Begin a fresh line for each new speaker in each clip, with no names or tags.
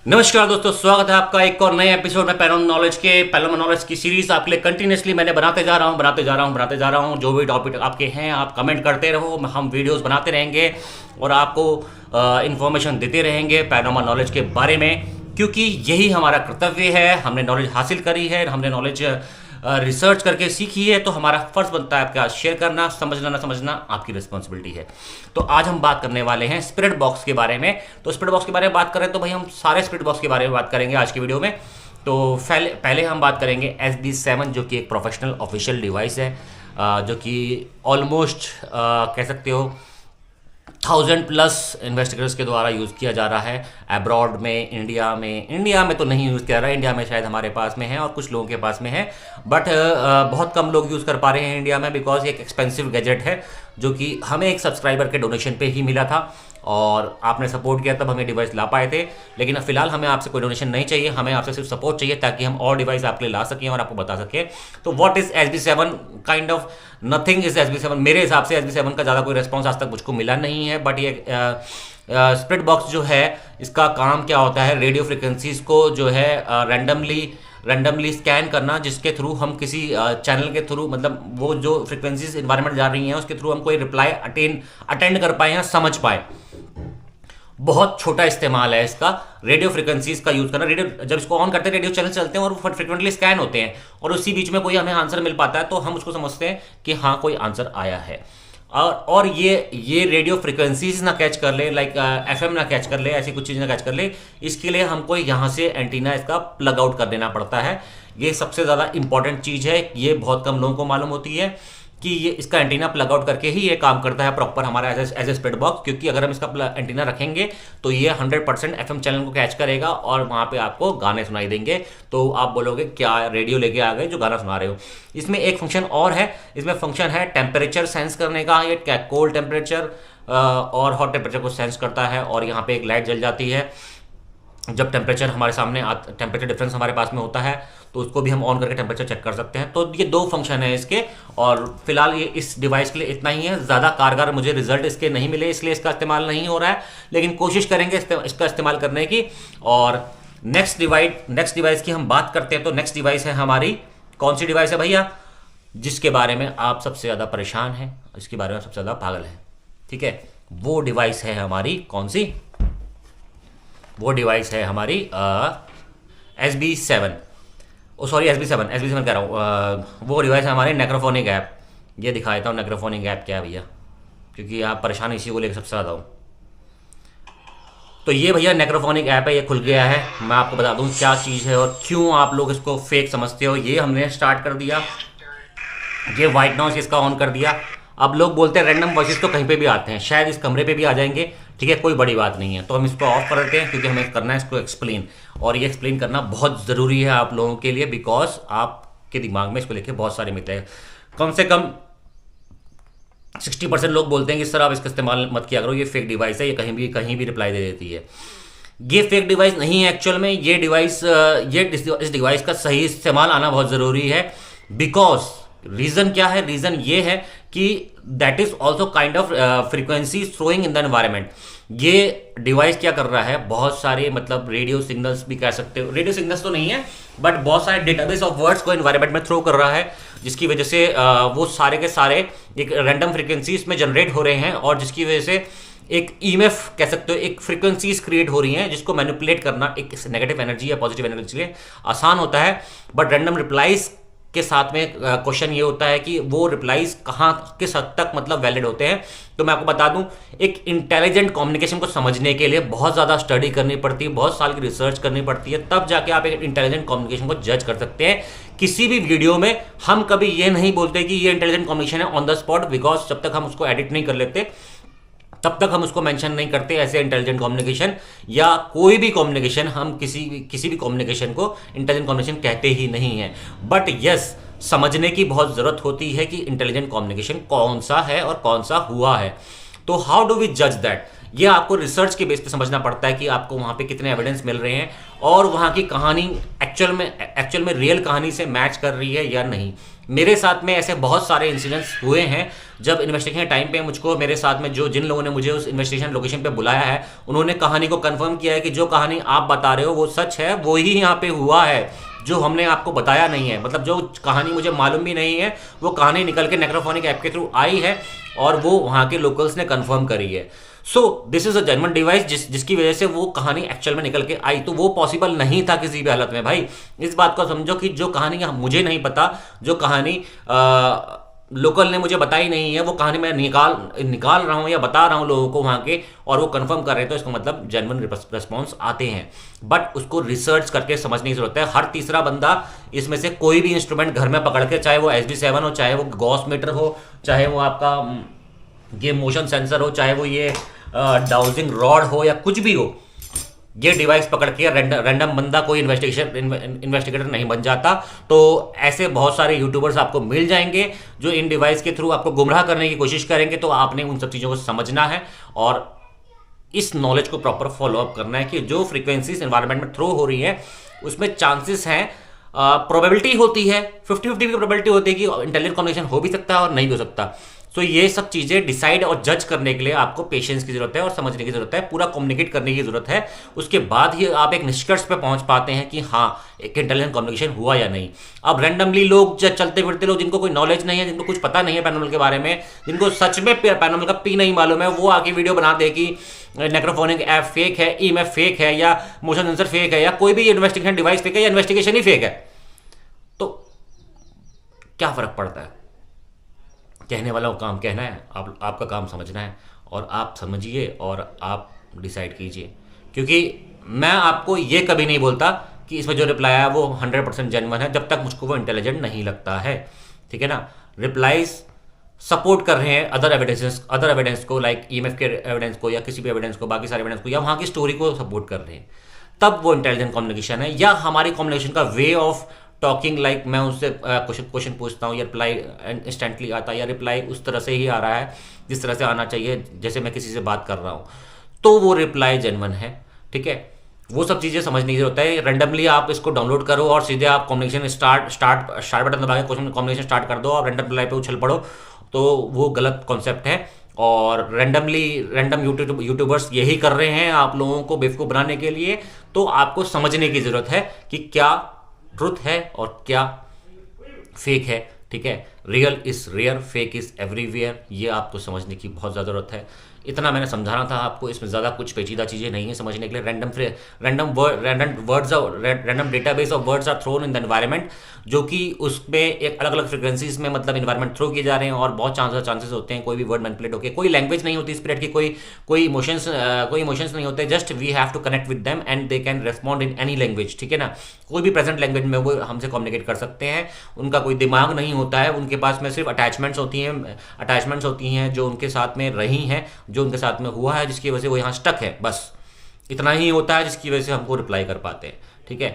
नमस्कार दोस्तों, स्वागत है आपका एक और नए एपिसोड में पैरानॉर्मल नॉलेज की सीरीज आपके लिए कंटिन्यूसली मैंने बनाते जा रहा हूँ। जो भी टॉपिक आपके हैं आप कमेंट करते रहो, हम वीडियोस बनाते रहेंगे और आपको इन्फॉर्मेशन देते रहेंगे पैरानॉर्मल नॉलेज के बारे में, क्योंकि यही हमारा कर्तव्य है। हमने नॉलेज हासिल करी है, हमने नॉलेज रिसर्च करके सीखी है, तो हमारा फर्ज बनता है आपका शेयर करना। समझना ना समझना आपकी रिस्पॉन्सिबिलिटी है। तो आज हम बात करने वाले हैं स्पिरिट बॉक्स के बारे में। तो स्पिरिट बॉक्स के बारे में बात करें तो भाई हम सारे स्पिरिट बॉक्स के बारे में बात करेंगे आज की वीडियो में। तो पहले हम बात करेंगे SB7, जो कि एक प्रोफेशनल ऑफिशियल डिवाइस है, जो कि ऑलमोस्ट कह सकते हो 1000+ इन्वेस्टिगेटर्स के द्वारा यूज़ किया जा रहा है अब्रॉड में। इंडिया में तो नहीं यूज़ किया जा रहा है। इंडिया में शायद हमारे पास में है और कुछ लोगों के पास में है, बट बहुत कम लोग यूज़ कर पा रहे हैं इंडिया में, बिकॉज ये एक एक्सपेंसिव गैजेट है जो कि हमें एक सब्सक्राइबर के डोनेशन पे ही मिला था और आपने सपोर्ट किया तब हमें डिवाइस ला पाए थे। लेकिन फिलहाल हमें आपसे कोई डोनेशन नहीं चाहिए, हमें आपसे सिर्फ सपोर्ट चाहिए ताकि हम और डिवाइस आपके लिए ला सकें और आपको बता सकें। तो what is SB7? Kind of nothing is SB7। मेरे हिसाब से SB7 का ज़्यादा कोई रिस्पॉन्स आज तक मुझको मिला नहीं है, बट ये स्पिरिट बॉक्स जो है इसका काम क्या होता है, रेडियो फ्रिक्वेंसीज को जो है रैंडमली स्कैन करना, जिसके थ्रू हम किसी चैनल के थ्रू, मतलब वो जो फ्रिक्वेंसीज इन्वायरमेंट जा रही हैं उसके थ्रू हम कोई रिप्लाई अटेंड कर पाए या समझ पाए। बहुत छोटा इस्तेमाल है इसका, रेडियो फ्रिक्वेंसीज का यूज करना। रेडियो जब इसको ऑन करते हैं रेडियो चैनल चलते हैं और वो फ्रिक्वेंटली स्कैन होते हैं और उसी बीच में कोई हमें आंसर मिल पाता है तो हम उसको समझते हैं कि हाँ कोई आंसर आया है। और ये रेडियो फ्रिक्वेंसीज ना कैच कर ले, लाइक FM ना कैच कर ले, ऐसी कुछ चीज़ ना कैच कर ले, इसके लिए हमको यहाँ से एंटीना इसका प्लग आउट कर देना पड़ता है। ये सबसे ज़्यादा इंपॉर्टेंट चीज़ है, ये बहुत कम लोगों को मालूम होती है कि ये इसका एंटीना प्लग आउट करके ही ये काम करता है प्रॉपर हमारा एज ए स्पिरिट बॉक्स। क्योंकि अगर हम इसका एंटीना रखेंगे तो ये 100% FM चैनल को कैच करेगा और वहाँ पे आपको गाने सुनाई देंगे। तो आप बोलोगे क्या रेडियो लेके आ गए जो गाना सुना रहे हो। इसमें एक फंक्शन और है, इसमें फंक्शन है टेम्परेचर सेंस करने का। ये कोल्ड टेम्परेचर और हॉट टेम्परेचर को सेंस करता है और यहाँ पे एक लाइट जल जाती है जब टेम्परेचर हमारे सामने टेम्परेचर डिफरेंस हमारे पास में होता है, तो उसको भी हम ऑन करके टेम्परेचर चेक कर सकते हैं। तो ये दो फंक्शन है इसके, और फिलहाल ये इस डिवाइस के लिए इतना ही है। ज़्यादा कारगर मुझे रिजल्ट इसके नहीं मिले, इसलिए इसका इस्तेमाल नहीं हो रहा है, लेकिन कोशिश करेंगे इसका इस्तेमाल करने की। और नेक्स्ट डिवाइस की हम बात करते हैं तो नेक्स्ट डिवाइस है हमारी, कौन सी डिवाइस है भैया, जिसके बारे में आप सबसे ज़्यादा परेशान हैं, इसके बारे में सबसे ज़्यादा पागल हैं। ठीक है, वो डिवाइस है हमारी कौन सी? वो डिवाइस है हमारी SB7 SB7 कह रहा हूँ। वो डिवाइस है हमारे नेक्रोफोनिक ऐप। ये दिखा देता हूँ नेक्रोफोनिक ऐप क्या है भैया, क्योंकि आप परेशान इसी को लेकर सबसे ज़्यादा हूँ। तो ये भैया नेक्रोफोनिक ऐप है, ये खुल गया है। मैं आपको बता दूँ क्या चीज़ है और क्यों आप लोग इसको फेक समझते हो। ये हमने स्टार्ट कर दिया, ये वाइट नॉइस इसका ऑन कर दिया। अब लोग बोलते हैं रैंडम वॉइसेस तो कहीं पे भी आते हैं, शायद इस कमरे पे भी आ जाएंगे। ठीक है, कोई बड़ी बात नहीं है, तो हम इसको ऑफ कर देते हैं क्योंकि हमें करना है इसको एक्सप्लेन, और ये एक्सप्लेन करना बहुत ज़रूरी है आप लोगों के लिए, बिकॉज आपके दिमाग में इसको लेके बहुत सारे मिथ हैं। कम से कम 60% लोग बोलते हैं कि सर आप इसका इस्तेमाल मत किया करो, ये फेक डिवाइस है, ये कहीं भी रिप्लाई दे देती है। ये फेक डिवाइस नहीं है एक्चुअल में। ये डिवाइस इस डिवाइस का सही इस्तेमाल आना बहुत ज़रूरी है, बिकॉज रीज़न क्या है? रीज़न ये है कि that is also kind of frequency throwing in the environment. ये डिवाइस क्या कर रहा है, बहुत सारे मतलब रेडियो सिग्नल्स भी कह सकते हो, रेडियो सिग्नल्स तो नहीं है बट बहुत सारे डेटाबेस ऑफ वर्ड्स को एनवायरमेंट में थ्रो कर रहा है, जिसकी वजह से वो सारे के सारे एक रैंडम फ्रीक्वेंसीज में जनरेट हो रहे हैं, और जिसकी वजह से एक EMF कह सकते हो, एक फ्रीक्वेंसीज क्रिएट हो रही हैं, जिसको मैनिपुलेट करना एक नेगेटिव एनर्जी या पॉजिटिव एनर्जी के लिए आसान होता है। बट रैंडम रिप्लाईज के साथ में क्वेश्चन ये होता है कि वो रिप्लाईज कहाँ किस हद तक मतलब वैलिड होते हैं। तो मैं आपको बता दूं, एक इंटेलिजेंट कम्युनिकेशन को समझने के लिए बहुत ज़्यादा स्टडी करनी पड़ती है, बहुत साल की रिसर्च करनी पड़ती है, तब जाके आप एक इंटेलिजेंट कम्युनिकेशन को जज कर सकते हैं। किसी भी वीडियो में हम कभी ये नहीं बोलते कि ये इंटेलिजेंट कम्युनिकेशन है ऑन द स्पॉट, बिकॉज जब तक हम उसको एडिट नहीं कर लेते तब तक हम उसको मेंशन नहीं करते ऐसे इंटेलिजेंट कम्युनिकेशन या कोई भी कम्युनिकेशन। हम किसी भी कम्युनिकेशन को इंटेलिजेंट कम्युनिकेशन कहते ही नहीं है। बट यस, समझने की बहुत ज़रूरत होती है कि इंटेलिजेंट कम्युनिकेशन कौन सा है और कौन सा हुआ है। तो हाउ डू वी जज दैट? ये आपको रिसर्च के बेस पे समझना पड़ता है कि आपको वहाँ पे कितने एविडेंस मिल रहे हैं और वहाँ की कहानी एक्चुअल में रियल कहानी से मैच कर रही है या नहीं। मेरे साथ में ऐसे बहुत सारे इंसिडेंट्स हुए हैं जब इन्वेस्टिगेशन टाइम पे मुझको, मेरे साथ में जिन लोगों ने मुझे उस इन्वेस्टिगेशन लोकेशन पे बुलाया है, उन्होंने कहानी को कंफर्म किया है कि जो कहानी आप बता रहे हो वो सच है, वो ही यहाँ पे हुआ है, जो हमने आपको बताया नहीं है। मतलब जो कहानी मुझे मालूम भी नहीं है, वो कहानी निकल के नेक्रोफोनिक ऐप के थ्रू आई है और वो वहाँ के लोकल्स ने कंफर्म करी है। So this is a genuine device जिसकी वजह से वो कहानी एक्चुअल में निकल के आई। तो वो पॉसिबल नहीं था किसी भी हालत में भाई। इस बात को समझो कि जो कहानी मुझे नहीं पता, जो कहानी लोकल ने मुझे बताई नहीं है, वो कहानी मैं निकाल रहा हूँ या बता रहा हूँ लोगों को वहाँ के, और वो कंफर्म कर रहे हैं, तो इसका मतलब जेन्युइन रिस्पॉन्स आते हैं। बट उसको रिसर्च करके समझने की जरूरत है। हर तीसरा बंदा इसमें से कोई भी इंस्ट्रूमेंट घर में पकड़ के, चाहे वो SD7 हो, चाहे वो गॉस मीटर हो, चाहे वो आपका ये मोशन सेंसर हो, चाहे वो ये डाउजिंग रॉड हो या कुछ भी हो, ये डिवाइस पकड़ के रैंडम बंदा कोई इन्वेस्टिगेटर नहीं बन जाता। तो ऐसे बहुत सारे यूट्यूबर्स आपको मिल जाएंगे जो इन डिवाइस के थ्रू आपको गुमराह करने की कोशिश करेंगे। तो आपने उन सब चीज़ों को समझना है और इस नॉलेज को प्रॉपर फॉलो अप करना है कि जो फ्रीक्वेंसीज एनवायरनमेंट में थ्रो हो रही है उसमें चांसेस हैं, प्रोबेबिलिटी होती है, 50-50 की प्रोबेबिलिटी होती है कि इंटेलिजेंट कॉम्बिनेशन हो भी सकता है और नहीं भी हो सकता। तो ये सब चीज़ें डिसाइड और जज करने के लिए आपको पेशेंस की जरूरत है और समझने की जरूरत है, पूरा कम्युनिकेट करने की जरूरत है। उसके बाद ही आप एक निष्कर्ष पे पहुंच पाते हैं कि हाँ एक इंटेलिजेंट कम्युनिकेशन हुआ या नहीं। अब रैंडमली लोग चलते फिरते लोग, जिनको कोई नॉलेज नहीं है, जिनको कुछ पता नहीं है पैरानॉर्मल के बारे में, जिनको सच में पैरानॉर्मल का पी नहीं मालूम है, वो आके वीडियो बना दे कि नेक्रोफोनिक ऐप फेक है, EMF फेक है, या मोशन सेंसर फेक है, या कोई भी इन्वेस्टिगेशन डिवाइस फेक है, या इन्वेस्टिगेशन ही फेक है। तो क्या फर्क पड़ता है? कहने वाला का काम कहना है, आपका काम समझना है, और आप समझिए और आप डिसाइड कीजिए। क्योंकि मैं आपको ये कभी नहीं बोलता कि इसमें जो रिप्लाई आया वो 100% जेन्युइन है जब तक मुझको वो इंटेलिजेंट नहीं लगता है, ठीक है ना। रिप्लाईज सपोर्ट कर रहे हैं अदर एविडेंस को, लाइक EMF के एविडेंस को, या किसी भी एविडेंस को, बाकी सारे एविडेंस को, या वहाँ की स्टोरी को सपोर्ट कर रहे हैं, तब वो इंटेलिजेंट कम्युनिकेशन है। या हमारी कम्युनिकेशन का वे ऑफ टॉकिंग, लाइक मैं उससे क्वेश्चन पूछता हूँ या रिप्लाई इंस्टेंटली आता है, या रिप्लाई उस तरह से ही आ रहा है जिस तरह से आना चाहिए, जैसे मैं किसी से बात कर रहा हूँ, तो वो रिप्लाई जेन्युइन है, ठीक है। वो सब चीज़ें समझने की जरूरत है। रैंडमली आप इसको डाउनलोड करो और सीधे आप कम्युनिकेशन स्टार्ट बटन दबा के कम्युनिकेशन स्टार्ट कर दो और रैंडम रिप्लाई पे उछल पड़ो, तो वो गलत कॉन्सेप्ट है। और रैंडम यूट्यूबर्स यही कर रहे हैं आप लोगों को बेवकूफ़ बनाने के लिए। तो आपको समझने की जरूरत है कि क्या ट्रुथ है और क्या फेक है, ठीक है। Real is rare, fake is everywhere, ये आपको समझने की बहुत ज़्यादा जरूरत है। इतना मैंने समझाना था आपको, इसमें ज़्यादा कुछ पेचीदा चीज़ें नहीं है समझने के लिए। Random database of words are thrown in the environment, जो कि उसमें एक अलग अलग फ्रिक्वेंसीज में मतलब इन्वायरमेंट थ्रो किए जा रहे हैं, और बहुत चांसेस होते हैं कोई भी वर्ड मैनिपुलेट होकर। कोई लैंग्वेज नहीं होती स्पिरिट की, कोई इमोशंस नहीं होते, just we have to connect with them and they can respond in any language, ठीक है ना। कोई भी प्रेजेंट लैंग्वेज में वो हमसे कम्युनिकेट कर सकते हैं। उनका कोई दिमाग नहीं होता है, उनके पास में सिर्फ अटैचमेंट्स होती हैं जो उनके साथ में रही हैं, जो उनके साथ में हुआ है, जिसकी वजह से वो यहाँ स्टक है। बस इतना ही होता है जिसकी वजह से हमको रिप्लाई कर पाते हैं, ठीक है।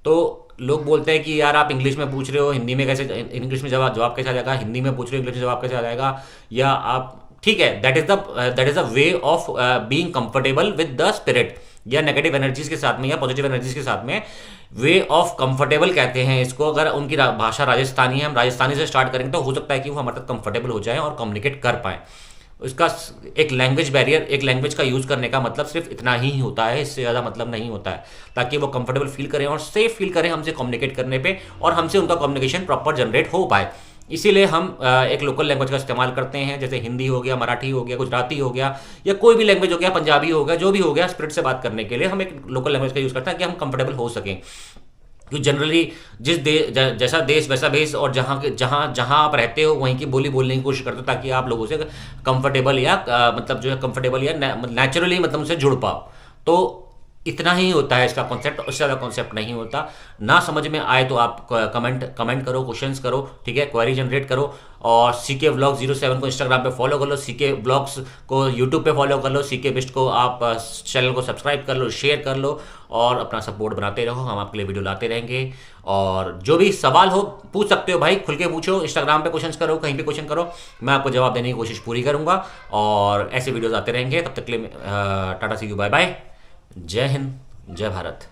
तो लोग बोलते हैं कि यार आप इंग्लिश में पूछ रहे हो, हिंदी में कैसे, इंग्लिश में जवाब कैसे आ जाएगा, हिंदी में पूछ रहे हो इंग्लिश में जवाब कैसे आ जाएगा, या आप, ठीक है, that is the way of being comfortable with the spirit, या नेगेटिव एनर्जीज के साथ में या पॉजिटिव एनर्जीज के साथ में। वे ऑफ कंफर्टेबल कहते हैं इसको। अगर उनकी भाषा राजस्थानी है, हम राजस्थानी से स्टार्ट करेंगे, तो हो सकता है कि वो हमारे तक कंफर्टेबल हो जाए और कम्युनिकेट कर पाए। उसका एक लैंग्वेज बैरियर, एक लैंग्वेज का यूज़ करने का मतलब सिर्फ इतना ही होता है, इससे ज़्यादा मतलब नहीं होता है, ताकि वो कंफर्टेबल फील करें और सेफ फील करें हमसे कम्युनिकेट करने पे, और हमसे उनका कम्युनिकेशन प्रॉपर जनरेट हो पाए। इसीलिए हम एक लोकल लैंग्वेज का इस्तेमाल करते हैं, जैसे हिंदी हो गया, मराठी हो गया, गुजराती हो गया, या कोई भी लैंग्वेज हो गया, पंजाबी हो गया, जो भी हो गया, स्पिरिट से बात करने के लिए हम एक लोकल लैंग्वेज का यूज़ करते हैं कि हम कंफर्टेबल हो सकें। क्योंकि जनरली जैसा देश वैसा भेष, और जहाँ आप रहते हो वहीं की बोली बोलने की कोशिश करते हो, ताकि आप लोगों से कंफर्टेबल या मतलब जो है कंफर्टेबल या नेचुरली मतलब उनसे जुड़ पाओ। तो इतना ही होता है इसका कॉन्सेप्ट, उससे ज़्यादा कॉन्सेप्ट नहीं होता। ना समझ में आए तो आप कमेंट करो, क्वेश्चंस करो, ठीक है, क्वेरी जनरेट करो। और सीके व्लॉग 07 को इंस्टाग्राम पे फॉलो कर लो, सीके व्लॉग्स को यूट्यूब पे फॉलो कर लो, सीके बिस्ट को आप चैनल को सब्सक्राइब कर लो, शेयर कर लो और अपना सपोर्ट बनाते रहो। हम आपके लिए वीडियो लाते रहेंगे। और जो भी सवाल हो पूछ सकते हो भाई, खुल के पूछो, इंस्टाग्राम पे क्वेश्चन करो, कहीं पे क्वेश्चन करो, मैं आपको जवाब देने की कोशिश पूरी करूंगा। और ऐसे वीडियोज आते रहेंगे। तब तक के लिए टाटा सी यू, बाय बाय, जय हिंद, जय भारत।